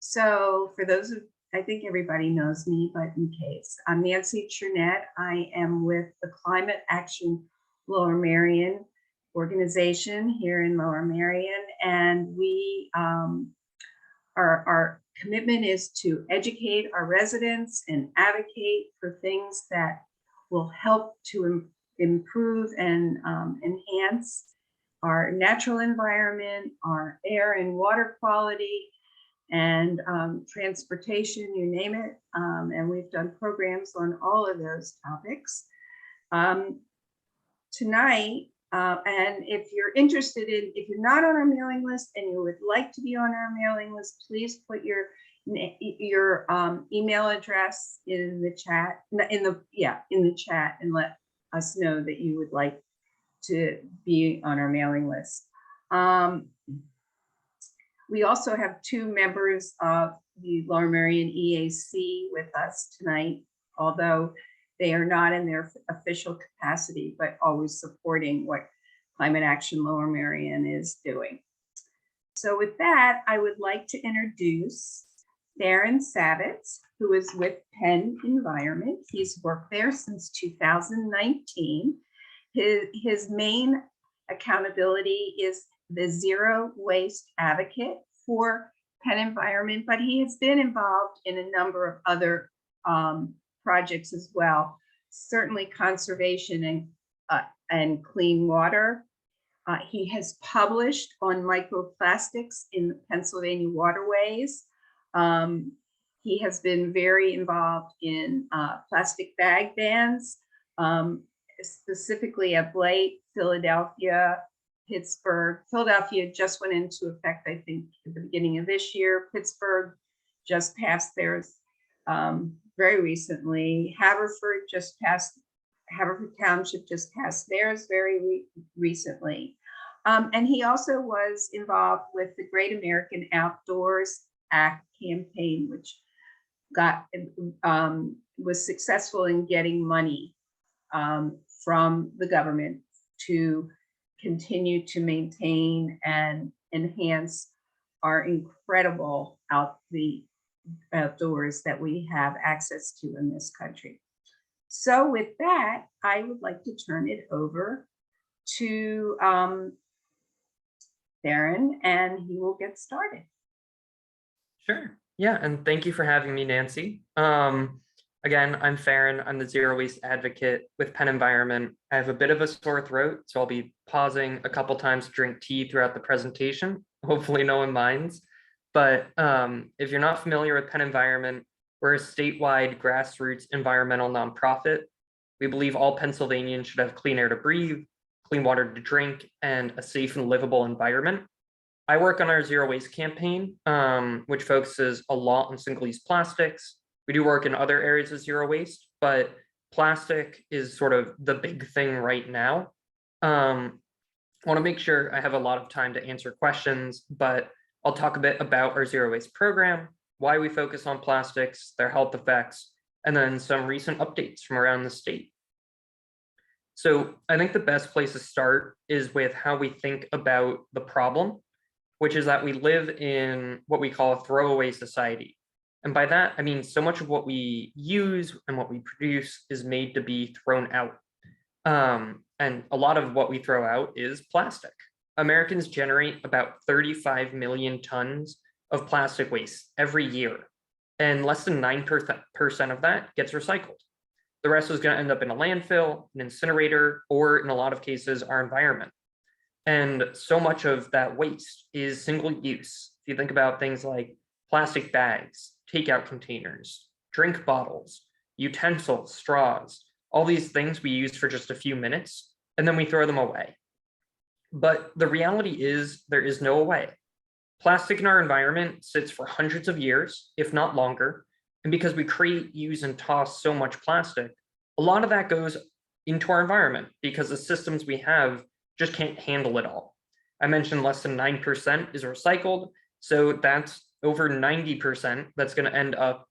So for those of, I think everybody knows me, but in case, I'm Nancy Chernett. I am with the Climate Action Lower Merion organization here in Lower Merion, and our commitment is to educate our residents and advocate for things that will help to improve and enhance our natural environment, our air and water quality, and transportation, you name it. And we've done programs on all of those topics. Tonight, and if you're interested in, if you're not on our mailing list and you would like to be on our mailing list, please put your email address in the chat, in the chat, and let us know that you would like to be on our mailing list. We also have two members of the Lower Merion EAC with us tonight, although they are not in their official capacity, but always supporting what Climate Action Lower Merion is doing. So with that, I would like to introduce Darren Savitz, who is with Penn Environment. He's worked there since 2019. His main accountability is the zero waste advocate for Penn Environment, but he has been involved in a number of other projects as well. Certainly conservation and clean water. He has published on microplastics in the Pennsylvania waterways. He has been very involved in plastic bag bans, specifically at Blake, Philadelphia, Pittsburgh. Philadelphia just went into effect, I think, at the beginning of this year. Pittsburgh just passed theirs very recently. Haverford Township just passed theirs very recently. And he also was involved with the Great American Outdoors Act campaign, which was successful in getting money from the government to continue to maintain and enhance our incredible outdoors that we have access to in this country. So with that, I would like to turn it over to Darren, and he will get started. Sure. Yeah, and thank you for having me, Nancy. Again, I'm Farron. I'm the Zero Waste Advocate with Penn Environment. I have a bit of a sore throat, so I'll be pausing a couple times to drink tea throughout the presentation. Hopefully no one minds. But if you're not familiar with Penn Environment, we're a statewide grassroots environmental nonprofit. We believe all Pennsylvanians should have clean air to breathe, clean water to drink, and a safe and livable environment. I work on our zero waste campaign, which focuses a lot on single-use plastics. We do work in other areas of zero waste, but plastic is sort of the big thing right now. I want to make sure I have a lot of time to answer questions, but I'll talk a bit about our zero waste program, why we focus on plastics, their health effects, and then some recent updates from around the state. So I think the best place to start is with how we think about the problem, which is that we live in what we call a throwaway society. And by that, I mean, so much of what we use and what we produce is made to be thrown out. And a lot of what we throw out is plastic. Americans generate about 35 million tons of plastic waste every year, and less than 9% of that gets recycled. The rest is going to end up in a landfill, an incinerator, or in a lot of cases, our environment. And so much of that waste is single use. If you think about things like plastic bags, takeout containers, drink bottles, utensils, straws, all these things we use for just a few minutes, and then we throw them away. But the reality is there is no way. Plastic in our environment sits for hundreds of years, if not longer. And because we create, use, and toss so much plastic, a lot of that goes into our environment because the systems we have just can't handle it all. I mentioned less than 9% is recycled. So that's over 90% that's going to end up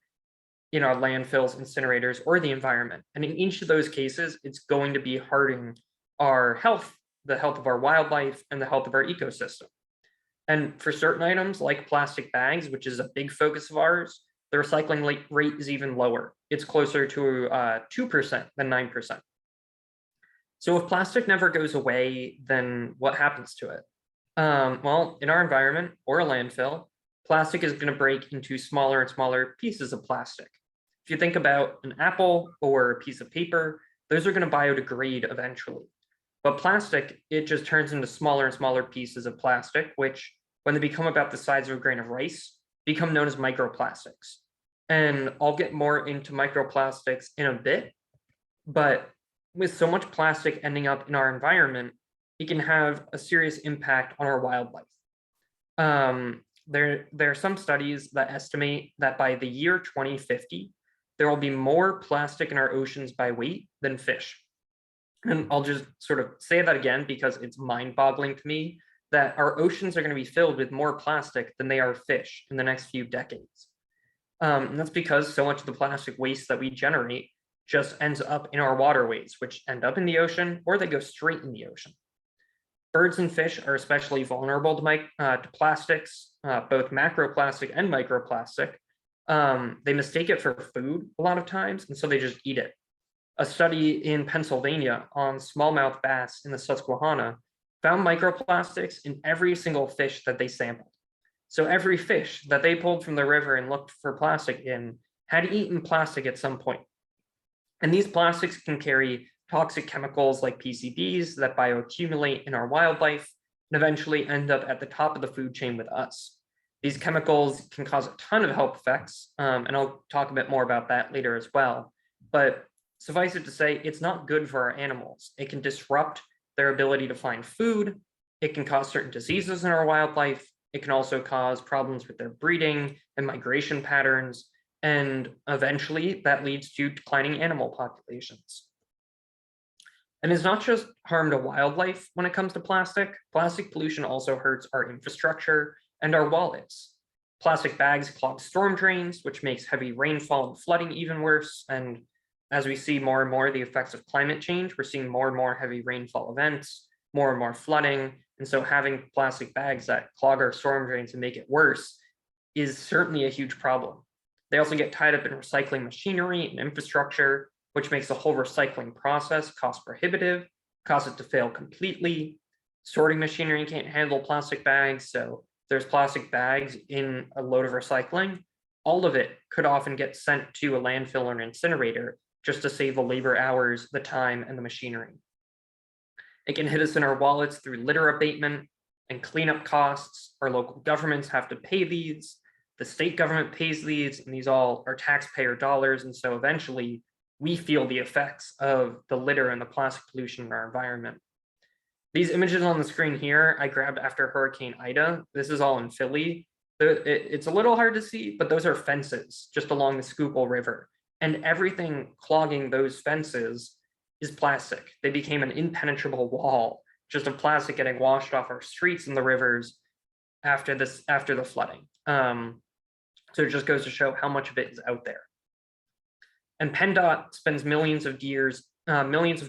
in our landfills, incinerators, or the environment. And in each of those cases, it's going to be hurting our health, the health of our wildlife, and the health of our ecosystem. And for certain items like plastic bags, which is a big focus of ours, the recycling rate is even lower. It's closer to 2% than 9%. So if plastic never goes away, then what happens to it? Well, in our environment or a landfill, plastic is going to break into smaller and smaller pieces of plastic. If you think about an apple or a piece of paper, those are going to biodegrade eventually. But plastic, it just turns into smaller and smaller pieces of plastic, which, when they become about the size of a grain of rice, become known as microplastics. And I'll get more into microplastics in a bit, but with so much plastic ending up in our environment, it can have a serious impact on our wildlife. There are some studies that estimate that by the year 2050, there will be more plastic in our oceans by weight than fish. And I'll just sort of say that again because it's mind-boggling to me that our oceans are going to be filled with more plastic than they are fish in the next few decades. And that's because so much of the plastic waste that we generate just ends up in our waterways, which end up in the ocean or they go straight in the ocean. Birds and fish are especially vulnerable to plastics, both macroplastic and microplastic. They mistake it for food a lot of times, and so they just eat it. A study in Pennsylvania on smallmouth bass in the Susquehanna found microplastics in every single fish that they sampled. So every fish that they pulled from the river and looked for plastic in had eaten plastic at some point. And these plastics can carry toxic chemicals like PCBs that bioaccumulate in our wildlife and eventually end up at the top of the food chain with us. These chemicals can cause a ton of health effects, and I'll talk a bit more about that later as well. But suffice it to say, it's not good for our animals. It can disrupt their ability to find food. It can cause certain diseases in our wildlife. It can also cause problems with their breeding and migration patterns. And eventually that leads to declining animal populations. And it's not just harm to wildlife when it comes to plastic. Plastic pollution also hurts our infrastructure and our wallets. Plastic bags clog storm drains, which makes heavy rainfall and flooding even worse. And as we see more and more the effects of climate change, we're seeing more and more heavy rainfall events, more and more flooding. And so having plastic bags that clog our storm drains and make it worse is certainly a huge problem. They also get tied up in recycling machinery and infrastructure, which makes the whole recycling process cost prohibitive, cause it to fail completely. Sorting machinery can't handle plastic bags, so there's plastic bags in a load of recycling. All of it could often get sent to a landfill or an incinerator just to save the labor hours, the time, and the machinery. It can hit us in our wallets through litter abatement and cleanup costs. Our local governments have to pay these. The state government pays these, and these all are taxpayer dollars. And so eventually we feel the effects of the litter and the plastic pollution in our environment. These images on the screen here, I grabbed after Hurricane Ida. This is all in Philly. It's a little hard to see, but those are fences just along the Schuylkill River. And everything clogging those fences is plastic. They became an impenetrable wall just of plastic getting washed off our streets and the rivers after the flooding. So it just goes to show how much of it is out there. And PennDOT spends millions of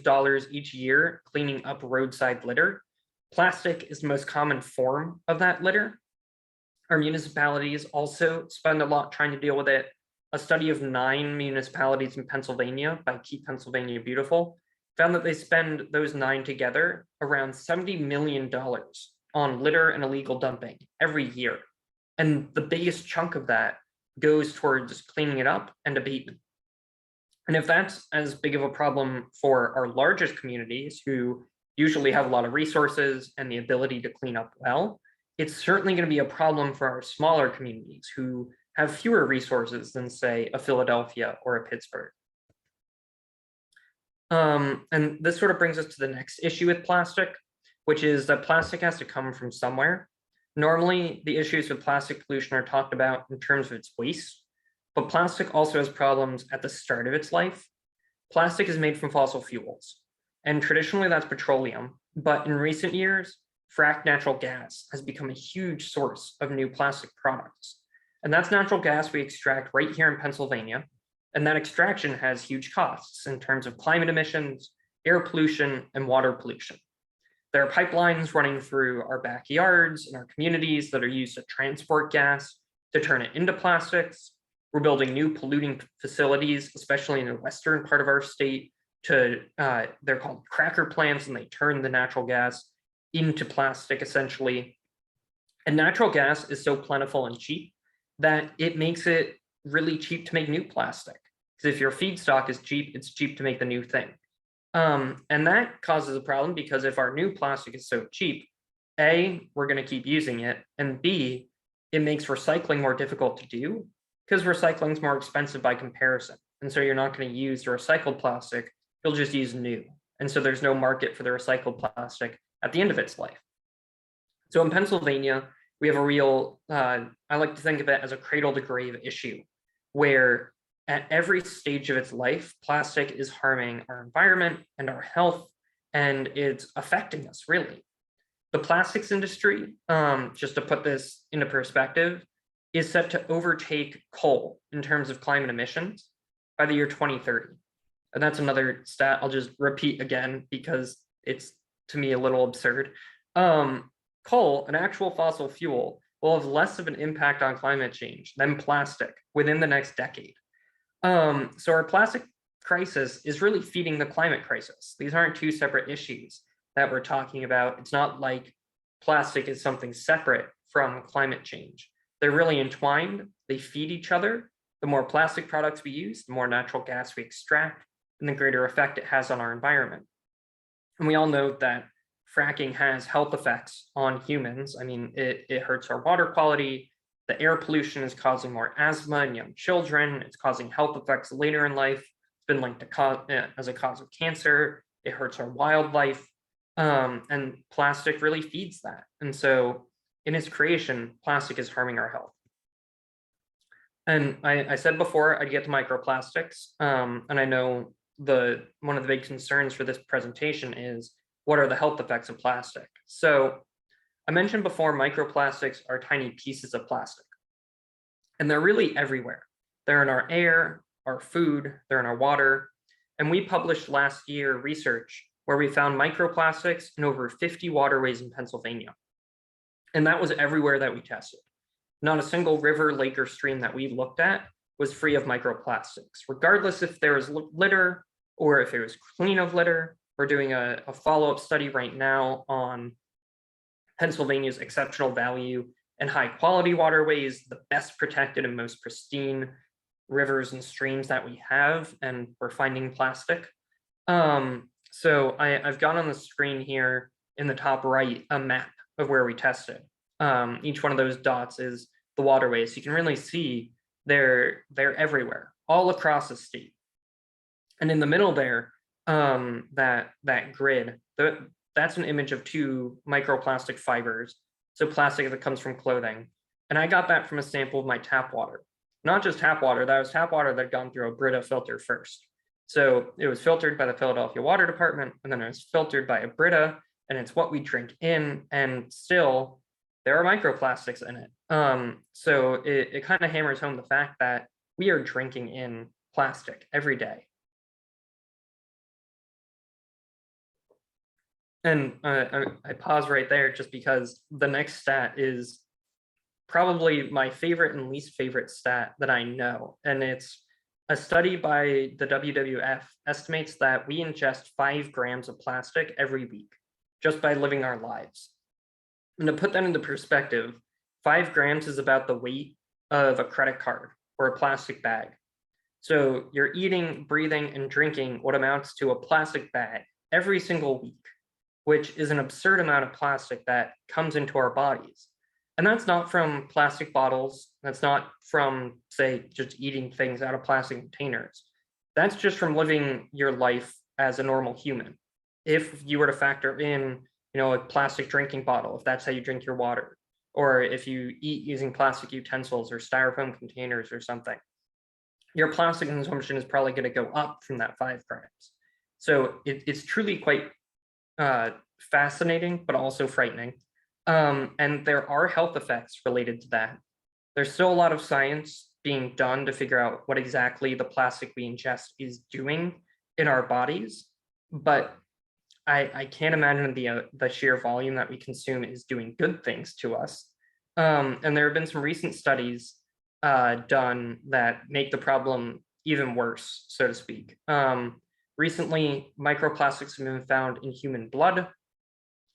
dollars each year cleaning up roadside litter. Plastic is the most common form of that litter. Our municipalities also spend a lot trying to deal with it. A study of 9 municipalities in Pennsylvania by Keep Pennsylvania Beautiful found that they spend those 9 together around $70 million on litter and illegal dumping every year. And the biggest chunk of that goes towards cleaning it up and abatement. And if that's as big of a problem for our largest communities who usually have a lot of resources and the ability to clean up well, it's certainly going to be a problem for our smaller communities who have fewer resources than, say, a Philadelphia or a Pittsburgh. And this sort of brings us to the next issue with plastic, which is that plastic has to come from somewhere. Normally, the issues with plastic pollution are talked about in terms of its waste, but plastic also has problems at the start of its life. Plastic is made from fossil fuels, and traditionally that's petroleum, but in recent years, fracked natural gas has become a huge source of new plastic products. And that's natural gas we extract right here in Pennsylvania, and that extraction has huge costs in terms of climate emissions, air pollution, and water pollution. There are pipelines running through our backyards and our communities that are used to transport gas, to turn it into plastics. We're building new polluting facilities, especially in the western part of our state, they're called cracker plants, and they turn the natural gas into plastic essentially. And natural gas is so plentiful and cheap that it makes it really cheap to make new plastic. Because if your feedstock is cheap, it's cheap to make the new thing. And that causes a problem because if our new plastic is so cheap, A, we're going to keep using it, and B, it makes recycling more difficult to do because recycling is more expensive by comparison. And so you're not going to use the recycled plastic, you'll just use new. And so there's no market for the recycled plastic at the end of its life. So in Pennsylvania, we have a real, I like to think of it as a cradle to grave issue, where at every stage of its life, plastic is harming our environment and our health, and it's affecting us really. The plastics industry, just to put this into perspective, is set to overtake coal in terms of climate emissions by the year 2030. And that's another stat I'll just repeat again because it's, to me, a little absurd. Coal, an actual fossil fuel, will have less of an impact on climate change than plastic within the next decade. So our plastic crisis is really feeding the climate crisis. These aren't two separate issues that we're talking about. It's not like plastic is something separate from climate change. They're really entwined. They feed each other. The more plastic products we use, the more natural gas we extract, and the greater effect it has on our environment. And we all know that fracking has health effects on humans. I mean, it hurts our water quality. The air pollution is causing more asthma in young children. It's causing health effects later in life. It's been linked to as a cause of cancer. It hurts our wildlife. And plastic really feeds that. And so in its creation, plastic is harming our health. And I said before I'd get to microplastics. And I know one of the big concerns for this presentation is what are the health effects of plastic? So I mentioned before, microplastics are tiny pieces of plastic, and they're really everywhere. They're in our air, our food, they're in our water. And we published last year research where we found microplastics in over 50 waterways in Pennsylvania. And that was everywhere that we tested. Not a single river, lake, or stream that we looked at was free of microplastics, regardless if there was litter or if it was clean of litter. We're doing a follow-up study right now on Pennsylvania's exceptional value and high quality waterways, the best protected and most pristine rivers and streams that we have, and we're finding plastic. So I've got on the screen here in the top right a map of where we tested. Each one of those dots is the waterways. You can really see they're everywhere, all across the state. And in the middle there, that grid, that's an image of 2 microplastic fibers. So plastic that comes from clothing. And I got that from a sample of my tap water. Not just tap water, that was tap water that had gone through a Brita filter first. So it was filtered by the Philadelphia Water Department, and then it was filtered by a Brita, and it's what we drink in, and still there are microplastics in it. So it kind of hammers home the fact that we are drinking in plastic every day. And I pause right there just because the next stat is probably my favorite and least favorite stat that I know. And it's a study by the WWF estimates that we ingest 5 grams of plastic every week just by living our lives. And to put that into perspective, 5 grams is about the weight of a credit card or a plastic bag. So you're eating, breathing, and drinking what amounts to a plastic bag every single week, which is an absurd amount of plastic that comes into our bodies. And that's not from plastic bottles. That's not from, say, just eating things out of plastic containers. That's just from living your life as a normal human. If you were to factor in, a plastic drinking bottle, if that's how you drink your water, or if you eat using plastic utensils or styrofoam containers or something, your plastic consumption is probably going to go up from that 5 grams. So it's truly quite fascinating, but also frightening. And there are health effects related to that. There's still a lot of science being done to figure out what exactly the plastic we ingest is doing in our bodies. But I can't imagine the sheer volume that we consume is doing good things to us. And there have been some recent studies done that make the problem even worse, so to speak. Recently, microplastics have been found in human blood.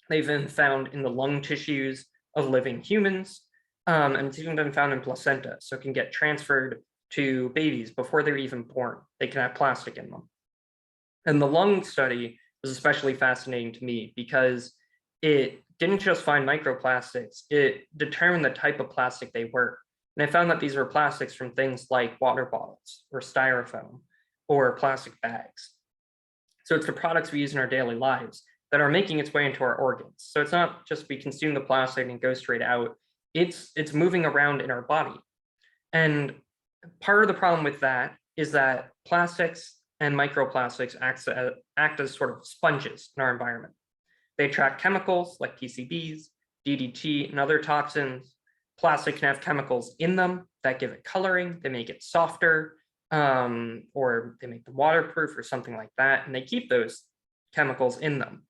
They've been found in the lung tissues of living humans, and it's even been found in placenta, so it can get transferred to babies before they're even born. They can have plastic in them. And the lung study was especially fascinating to me because it didn't just find microplastics, it determined the type of plastic they were. And I found that these were plastics from things like water bottles or styrofoam or plastic bags. So it's the products we use in our daily lives that are making its way into our organs. So it's not just we consume the plastic and it goes straight out, it's moving around in our body. And part of the problem with that is that plastics and microplastics act as sort of sponges in our environment. They attract chemicals like PCBs, DDT, and other toxins. Plastic can have chemicals in them that give it coloring, they make it softer, or they make them waterproof or something like that, and they keep those chemicals in them.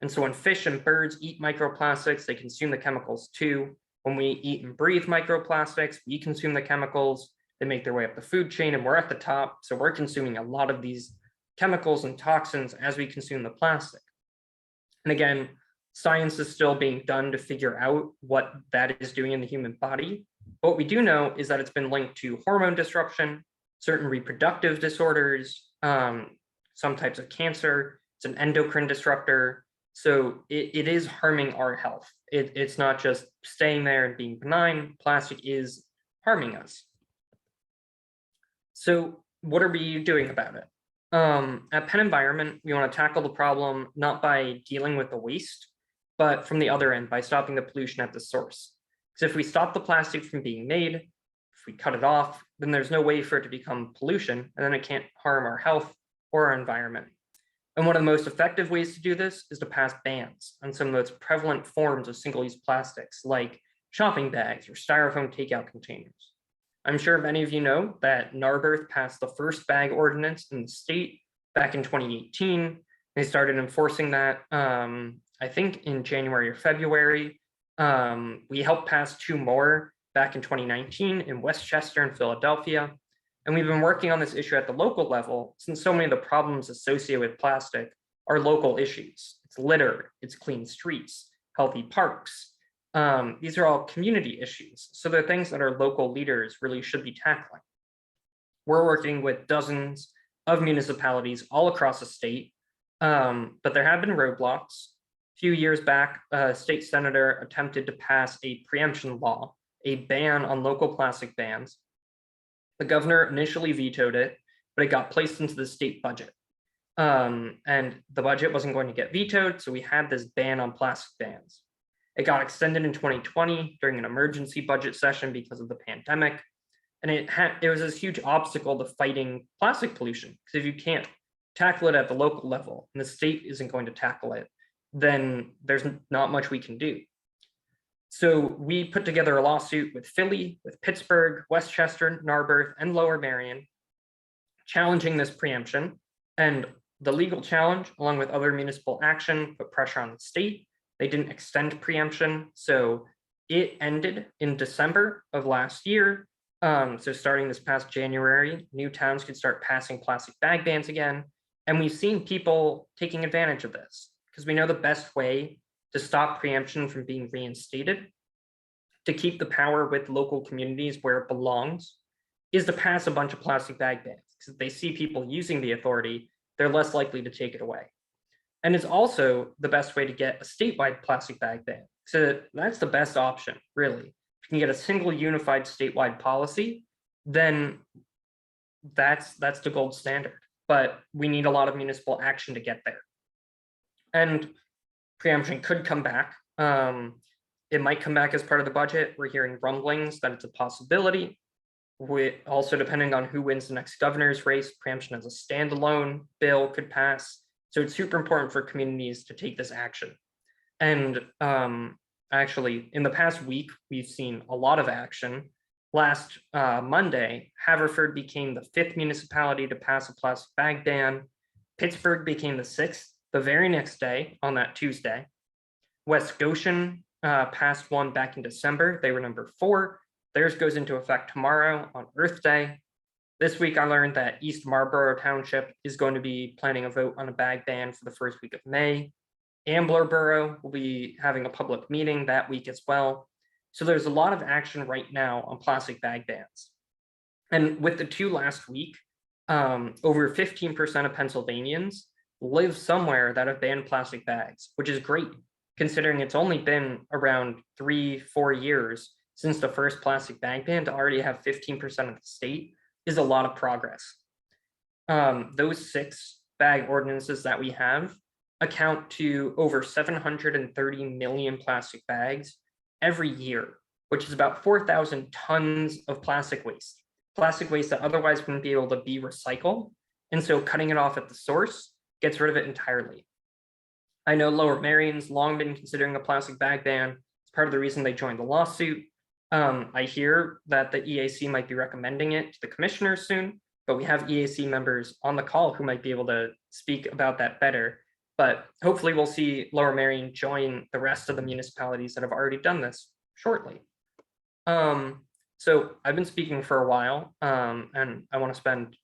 And so when fish and birds eat microplastics, they consume the chemicals too. When we eat and breathe microplastics, we consume the chemicals. They make their way up the food chain and we're at the top. So we're consuming a lot of these chemicals and toxins as we consume the plastic. And again, science is still being done to figure out what that is doing in the human body. But what we do know is that it's been linked to hormone disruption, certain reproductive disorders, some types of cancer. It's an endocrine disruptor. So it is harming our health. It's not just staying there and being benign. Plastic is harming us. So what are we doing about it? At Penn Environment, we want to tackle the problem not by dealing with the waste, but from the other end, by stopping the pollution at the source. Because if we stop the plastic from being made, if we cut it off, then there's no way for it to become pollution, and then it can't harm our health or our environment. And one of the most effective ways to do this is to pass bans on some of those prevalent forms of single-use plastics, like shopping bags or styrofoam takeout containers. I'm sure many of you know that Narberth passed the first bag ordinance in the state back in 2018. They started enforcing that, I think in January or February. We helped pass 2 more back in 2019 in Westchester and Philadelphia. And we've been working on this issue at the local level since so many of the problems associated with plastic are local issues. It's litter, it's clean streets, healthy parks. These are all community issues. So they're things that our local leaders really should be tackling. We're working with dozens of municipalities all across the state, but there have been roadblocks. A few years back, a state senator attempted to pass a preemption law, a ban on local plastic bans. The governor initially vetoed it, but it got placed into the state budget. And the budget wasn't going to get vetoed, so we had this ban on plastic bans. It got extended in 2020 during an emergency budget session because of the pandemic. And it was this huge obstacle to fighting plastic pollution, because if you can't tackle it at the local level and the state isn't going to tackle it, then there's not much we can do. So we put together a lawsuit with Philly, with Pittsburgh, Westchester, Narberth, and Lower Merion, challenging this preemption. And the legal challenge, along with other municipal action, put pressure on the state. They didn't extend preemption, so it ended in December of last year. So starting this past January, new towns could start passing plastic bag bans again. And we've seen people taking advantage of this because we know the best way to stop preemption from being reinstated, to keep the power with local communities where it belongs, is to pass a bunch of plastic bag bans. Because if they see people using the authority, they're less likely to take it away. And it's also the best way to get a statewide plastic bag ban. So that's the best option, really. If you can get a single unified statewide policy, then that's the gold standard. But we need a lot of municipal action to get there. And preemption could come back. It might come back as part of the budget. We're hearing rumblings that it's a possibility. Also, depending on who wins the next governor's race, preemption as a standalone bill could pass. So it's super important for communities to take this action. And actually, in the past week, we've seen a lot of action. Last Monday, Haverford became the 5th municipality to pass a plastic bag ban. Pittsburgh became the 6th The very next day, on that Tuesday, West Goshen passed one back in December. They were number 4. Theirs goes into effect tomorrow on Earth Day. This week, I learned that East Marlboro Township is going to be planning a vote on a bag ban for the first week of May. Ambler Borough will be having a public meeting that week as well. So there's a lot of action right now on plastic bag bans. And with the 2 last week, over 15% of Pennsylvanians live somewhere that have banned plastic bags, which is great, considering it's only been around 3-4 years since the first plastic bag ban. To already have 15% of the state is a lot of progress. Those 6 bag ordinances that we have account to over 730 million plastic bags every year, which is about 4,000 tons of plastic waste that otherwise wouldn't be able to be recycled. And so cutting it off at the source gets rid of it entirely. I know Lower Merion's long been considering a plastic bag ban. It's part of the reason they joined the lawsuit. I hear that the EAC might be recommending it to the commissioners soon, but we have EAC members on the call who might be able to speak about that better. But hopefully we'll see Lower Merion join the rest of the municipalities that have already done this shortly. So I've been speaking for a while, and I want to spend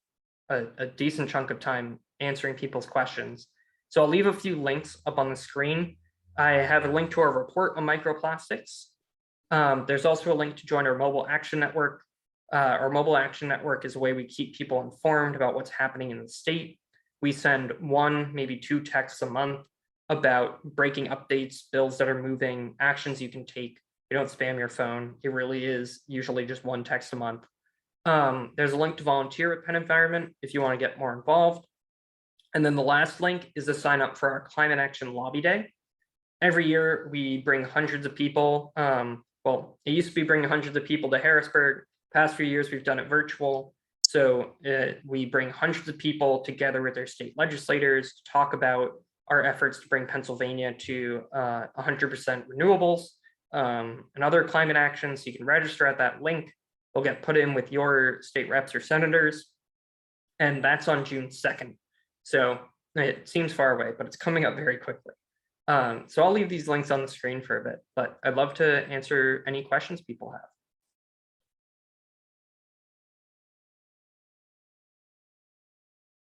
a decent chunk of time answering people's questions. So I'll leave a few links up on the screen. I have a link to our report on microplastics. There's also a link to join our Mobile Action Network. Our Mobile Action Network is a way we keep people informed about what's happening in the state. We send 1, maybe 2 texts a month about breaking updates, bills that are moving, actions you can take. You don't spam your phone. It really is usually just 1 text a month. There's a link to volunteer at Penn Environment if you want to get more involved. And then the last link is to sign up for our Climate Action Lobby Day. Every year we bring hundreds of people. Well, it used to be bringing hundreds of people to Harrisburg. Past few years we've done it virtual. So we bring hundreds of people together with their state legislators to talk about our efforts to bring Pennsylvania to 100% renewables and other climate actions. You can register at that link. They'll get put in with your state reps or senators. And that's on June 2nd. So it seems far away, but it's coming up very quickly. So I'll leave these links on the screen for a bit, but I'd love to answer any questions people have.